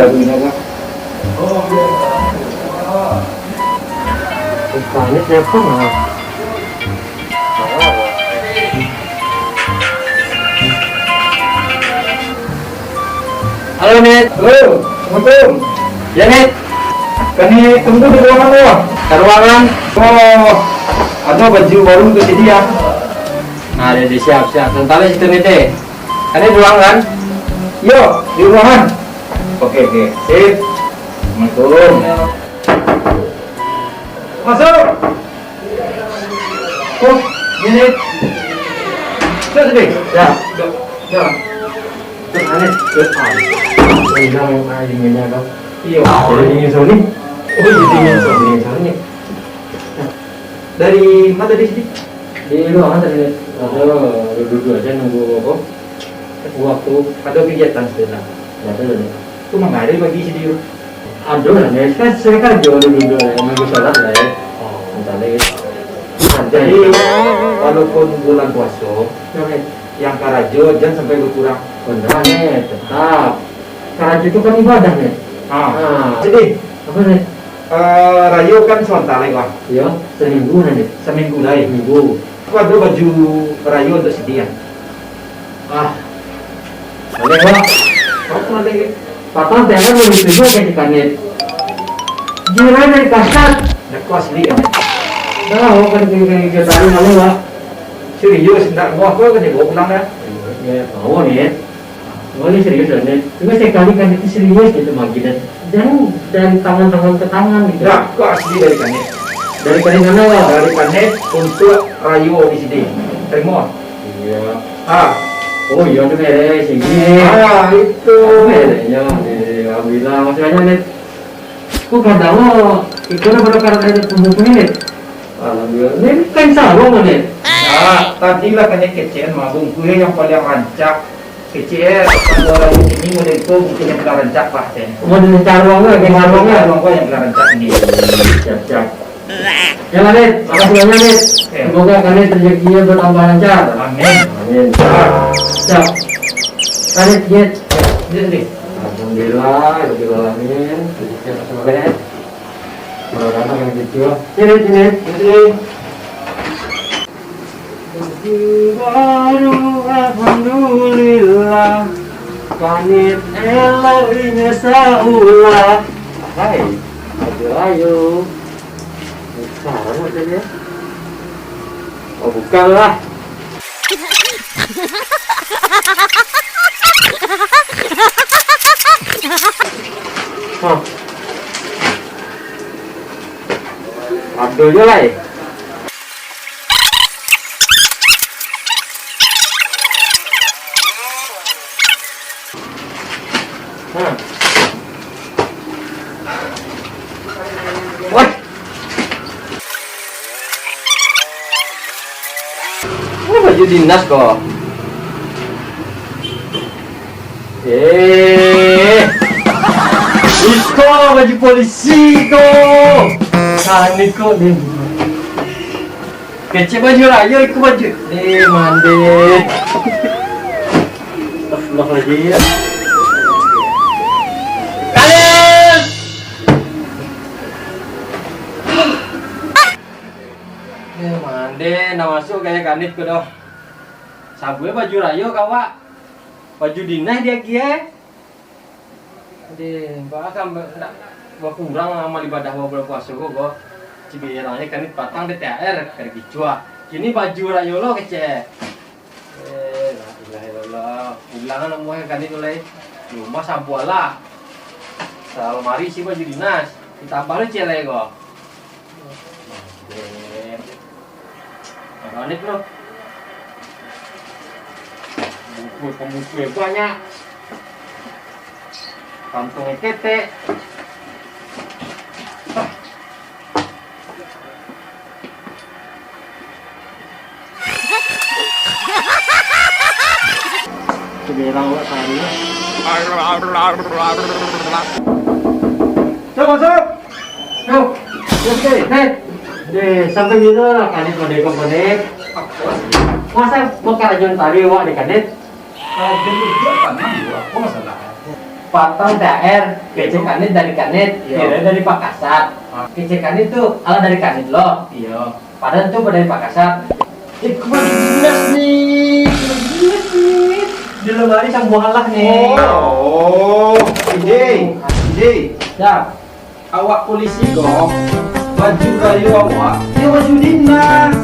lagunya kak. Bukannya telepon lah. Halo Net. Halo, Assalamualaikum. Ya Net. Kani tunggu di ruangan lo. Ke ruangan. Oh, ada baju baru untuk jadi ya. Nah, ada siap-siap. Sebentar situ Net. Kan di ruangan. Yo, di ruangan. Oke, sip. Assalamualaikum. Masuk. Oh, ini. Sudah sedih. Ya. Ya. Terus Net. Hilang yang dinginnya kan. Iya. Jadi dingin Sony. Oh, jadi dingin Sony. Dingin Sony. Dari mana tadi sih? Di ruangan tadi. Duduk aja nunggu apa? Waktu Ada kegiatan sebentar. ya tuh. Itu mah nggak ada bagi sih dia. Aduh lah Net. Kan saya kan jauh dulu ya. Nunggu sholat lah ya. Oh. Bentar lagi. Jadi walaupun bulan puasa, yang Karajo jangan sampai berkurang. beneran Net. Tetap. Karena itu kan ibadah Net. Jadi Apa Net? Rayo kan sontalek wah. Ya, seminggu Net. Seminggu lagi. Seminggu. Aku ada baju Rayo untuk sedia. Boleh Pak. Kamu lagi? Patah jangan begitu juga kayak kita Net. Jiran dari kasar. Ya kau asli ya. Tahu kan kita tadi malu Pak. Serius tidak mau aku kan dibawa pulang ya. Ya, tahu Net. Boleh serius Net. Cuma sekali kan itu serius gitu Magi Net. Jangan dari tangan-tangan ke tangan gitu. Ya, kau asli dari kanet. Dari kali mana Pak? Dari kanet untuk Rayo di sini. Terima. Iya. Ah, Oh iya tuh beres ini. itu. Beresnya, alhamdulillah maksudnya Net. Kok kadang lo itu udah pada karena ada pembukunya Net. Alhamdulillah. Ini kan sarung Net. Nah, tadi lah kanet kecil mabung kue yang paling rancak. Kecil kalau Rayo ini model itu mungkin yang paling rancak pak. Mau di sarungnya, kayak sarungnya. Ruang gua yang paling rancak ini. Siap-siap. Ya Net, makasih banyak Net. Semoga kalian rezekinya bertambah lancar. Amin. Amin. Siap. Kalian Net. Jadi, Alhamdulillah, Alhamdulillah. Semoga Net. Mudah-mudahan yang gitu. Ini. Baru alhamdulillah. Kanit eloknya saulah. Hai. Ayo. Sekarang aja ya. Oh bukan lah. Oh. Abdul lah ya. Wah. Ini baju dinas kok. Iko baju polisi kok. Kani kok nih. Kece baju Rayo ikut baju. Mande. Astagfirullahaladzim. Kalian. Mande, nak masuk kayak kanit ke doh. Sabue baju Rayo kawa. Baju dinas dia kia. Pak kan nggak kurang amal ibadah mau bulan puasa kok. Cibirangnya kanit patang di THR kayak gitu. Kini baju Rayo lo kece. Alhamdulillah. Ulangan namanya kanit mulai rumah sabuala. Almari sih baju dinas. Ditambah lu cele kok. Kanit lo. Buku banyak. Kantong kete. Keberang wak tadi. masuk. Yuk, oke, Net. Deh, sampai gitu lah kanit kodek. Masa bekal aja tadi wak di kanit. Jadi juga tanam juga, kok masalah? Patang THR, kece kanit dari kanit, Iya. kira dari Pak Kasat. Kece kanit tuh ala dari kanit lo. Iya. Padahal tuh dari Pak Kasat. Kembali jelas nih, di lemari sang bualah nih. Oh, ide. Siap. Awak polisi kok. Baju kayu awak. Ya baju dinas.